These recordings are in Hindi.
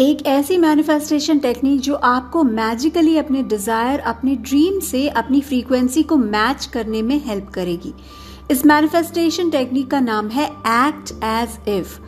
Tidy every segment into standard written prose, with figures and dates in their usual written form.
एक ऐसी मैनिफेस्टेशन टेक्निक जो आपको मैजिकली अपने डिज़ायर, अपने ड्रीम से अपनी फ्रीक्वेंसी को मैच करने में हेल्प करेगी। इस मैनिफेस्टेशन टेक्निक का नाम है act as if.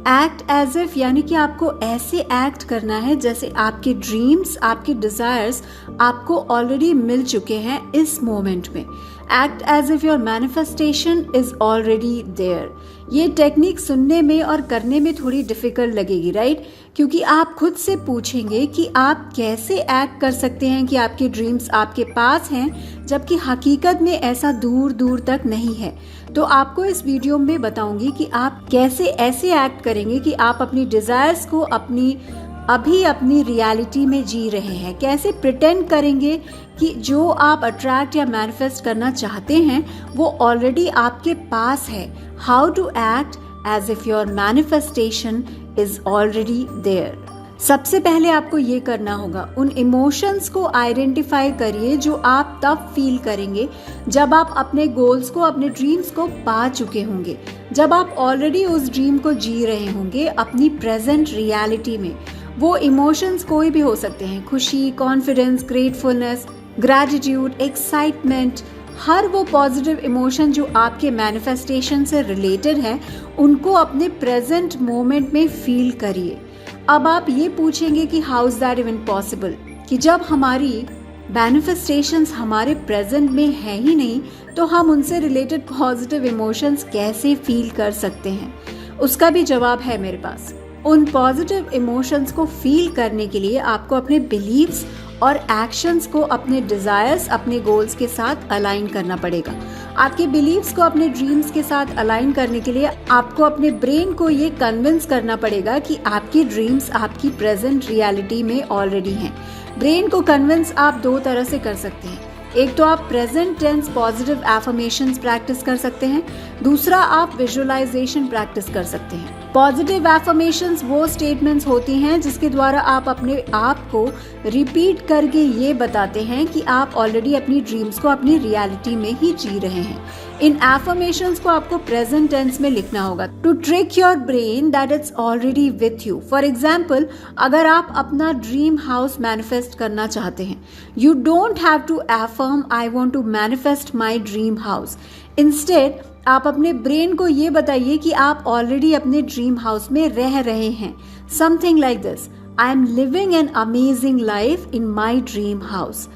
Act as if यानी कि आपको ऐसे एक्ट करना है जैसे आपके ड्रीम्स, आपके डिज़ायर्स आपको ऑलरेडी मिल चुके हैं इस मोमेंट में। Act as if your manifestation is already there. ये टेक्निक सुनने में और करने में थोड़ी डिफिकल्ट लगेगी, राइट? क्योंकि आप खुद से पूछेंगे कि आप कैसे एक्ट कर सकते हैं कि आपके ड्रीम्स आपके पास हैं जबकि हकीकत में ऐसा दूर दूर तक नहीं है। तो आपको इस वीडियो में बताऊंगी कि आप कैसे ऐसे एक्ट करेंगे कि आप अपनी डिजायर्स को अपनी रियलिटी में जी रहे हैं। कैसे प्रिटेंड करेंगे कि जो आप अट्रैक्ट या मैनिफेस्ट करना चाहते हैं वो ऑलरेडी आपके पास है। How to act as if your manifestation is already there. सबसे पहले आपको ये करना होगा, उन इमोशंस को आइडेंटिफाई करिए जो आप तब फील करेंगे जब आप अपने गोल्स को, अपने ड्रीम्स को पा चुके होंगे, जब आप ऑलरेडी उस ड्रीम को जी रहे होंगे अपनी प्रेजेंट रियलिटी में। वो इमोशंस कोई भी हो सकते हैं, खुशी, कॉन्फिडेंस, ग्रेटफुलनेस, ग्रैटिट्यूड, एक्साइटमेंट। हर वो पॉजिटिव इमोशन जो आपके मैनिफेस्टेशन से रिलेटेड है उनको अपने प्रेजेंट मोमेंट में फील करिए। अब आप ये पूछेंगे कि how is that even possible, कि जब हमारी मैनिफेस्टेशंस हमारे प्रेजेंट में है ही नहीं तो हम उनसे रिलेटेड पॉजिटिव इमोशंस कैसे फील कर सकते हैं। उसका भी जवाब है मेरे पास। उन पॉजिटिव इमोशंस को फील करने के लिए आपको अपने बिलीव्स और एक्शंस को अपने डिजायर्स, अपने गोल्स के साथ अलाइन करना पड़ेगा। आपके बिलीव्स को अपने ड्रीम्स के साथ अलाइन करने के लिए आपको अपने ब्रेन को ये कन्विंस करना पड़ेगा कि आपके ड्रीम्स आपकी प्रेजेंट रियलिटी में ऑलरेडी हैं। ब्रेन को कन्विंस आप दो तरह से कर सकते हैं। एक तो आप present tense positive affirmations practice कर सकते हैं, दूसरा आप विजुअलाइजेशन प्रैक्टिस कर सकते हैं। पॉजिटिव एफर्मेशंस वो स्टेटमेंट्स होती हैं जिसके द्वारा आप अपने आप को रिपीट करके ये बताते हैं कि आप ऑलरेडी अपनी ड्रीम्स को अपनी रियलिटी में ही जी रहे हैं। इन एफर्मेशंस को आपको प्रेजेंट टेंस में लिखना होगा to trick your brain that it's already with you. For example, अगर आप अपना ड्रीम हाउस मैनिफेस्ट करना चाहते हैं, you don't have to affirm I want to manifest my dream house. Instead आप अपने ब्रेन को ये बताइए कि आप ऑलरेडी अपने ड्रीम हाउस में रह रहे हैं। Something like this, I am living an amazing life in my dream house.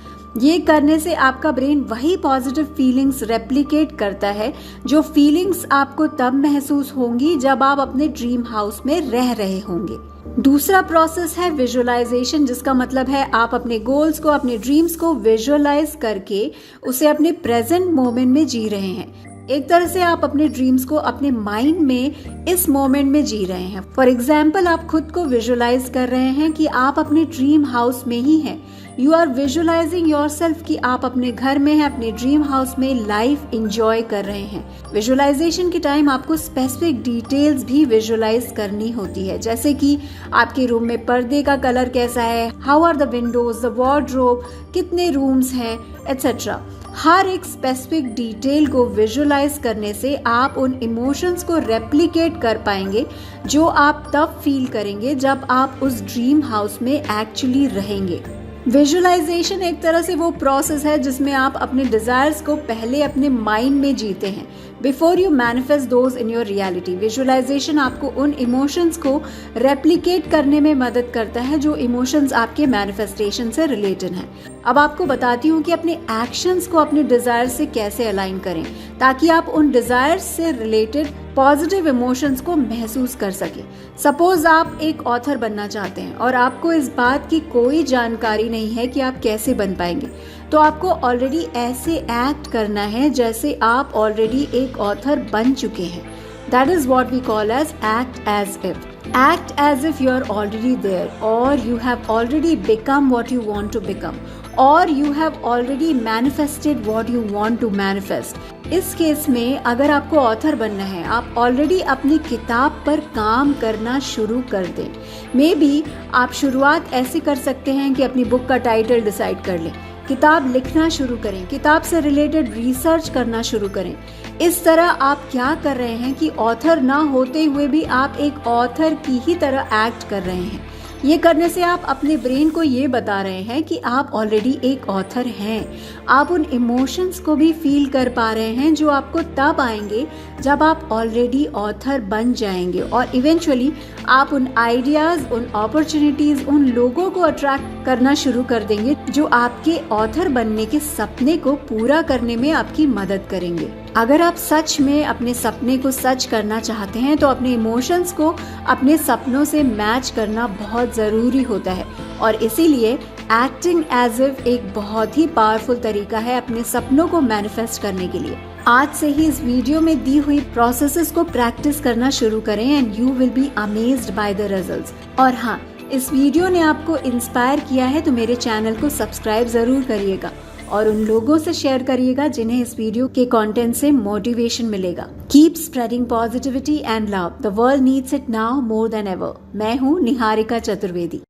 ये करने से आपका ब्रेन वही पॉजिटिव फीलिंग्स रेप्लिकेट करता है जो फीलिंग्स आपको तब महसूस होंगी जब आप अपने ड्रीम हाउस में रह रहे होंगे। दूसरा प्रोसेस है विजुअलाइजेशन, जिसका मतलब है आप अपने गोल्स को, अपने ड्रीम्स को विजुअलाइज करके उसे अपने प्रेजेंट मोमेंट में जी रहे हैं। एक तरह से आप अपने ड्रीम्स को अपने माइंड में इस मोमेंट में जी रहे हैं। फॉर एग्जाम्पल, आप खुद को विजुअलाइज कर रहे हैं कि आप अपने ड्रीम हाउस में ही हैं। यू आर विजुअलाइजिंग योरसेल्फ कि आप अपने घर में हैं, अपने ड्रीम हाउस में लाइफ एंजॉय कर रहे हैं। विजुअलाइजेशन के टाइम आपको स्पेसिफिक डिटेल्स भी विजुअलाइज करनी होती है, जैसे कि आपके रूम में पर्दे का कलर कैसा है, how are the windows, the wardrobe, कितने रूम्स हैं, एटसेट्रा। हर एक स्पेसिफिक डिटेल को विजुअलाइज करने से आप उन इमोशंस को रेप्लिकेट कर पाएंगे जो आप तब फील करेंगे जब आप उस ड्रीम हाउस में एक्चुअली रहेंगे। विजुअलाइजेशन एक तरह से वो प्रोसेस है जिसमें आप अपने डिजायर्स को पहले अपने माइंड में जीते हैं before you manifest those in your reality. Visualisation आपको उन इमोशंस को रेप्लिकेट करने में मदद करता है जो इमोशंस आपके मैनिफेस्टेशन से रिलेटेड हैं। अब आपको बताती हूँ कि अपने एक्शंस को अपने डिजायर्स से कैसे अलाइन करें ताकि आप उन डिजायर्स से रिलेटेड पॉजिटिव इमोशंस को महसूस कर सकें। सपोज आप एक ऑथर बनना चाहते हैं और आपको इस बात की कोई जानकारी नहीं है कि आप कैसे बन पाएंगे, तो आपको ऑलरेडी ऐसे एक्ट करना है जैसे आप ऑलरेडी एक ऑथर बन चुके हैं। That is what we call as act as if. Act as if you are already there, or you have already become what you want to become, or you have already manifested what you want to manifest. इस केस में अगर आपको ऑथर बनना है, आप ऑलरेडी अपनी किताब पर काम करना शुरू कर दें। मे बी आप शुरुआत ऐसे कर सकते हैं कि अपनी बुक का टाइटल डिसाइड कर लें, किताब लिखना शुरू करें, किताब से रिलेटेड रिसर्च करना शुरू करें। इस तरह आप क्या कर रहे हैं कि ऑथर ना होते हुए भी आप एक ऑथर की ही तरह एक्ट कर रहे हैं। ये करने से आप अपने ब्रेन को ये बता रहे हैं कि आप ऑलरेडी एक ऑथर हैं। आप उन इमोशंस को भी फील कर पा रहे हैं जो आपको तब आएंगे जब आप ऑलरेडी ऑथर बन जाएंगे, और इवेंचुअली आप उन आइडियाज, उन अपॉर्चुनिटीज, उन लोगों को अट्रैक्ट करना शुरू कर देंगे जो आपके ऑथर बनने के सपने को पूरा करने में आपकी मदद करेंगे। अगर आप सच में अपने सपने को सच करना चाहते हैं तो अपने इमोशंस को अपने सपनों से मैच करना बहुत ज़रूरी होता है, और इसीलिए एक्टिंग एज इफ एक बहुत ही पावरफुल तरीका है अपने सपनों को मैनिफेस्ट करने के लिए। आज से ही इस वीडियो में दी हुई प्रोसेसेस को प्रैक्टिस करना शुरू करें and you will be amazed by the results. और हाँ, इस वीडियो ने आपको इंस्पायर किया है तो मेरे चैनल को सब्सक्राइब जरूर करिएगा और उन लोगों से शेयर करिएगा जिन्हें इस वीडियो के कंटेंट से मोटिवेशन मिलेगा। Keep spreading positivity and love, the world needs it now more than ever. मैं हूँ निहारिका चतुर्वेदी।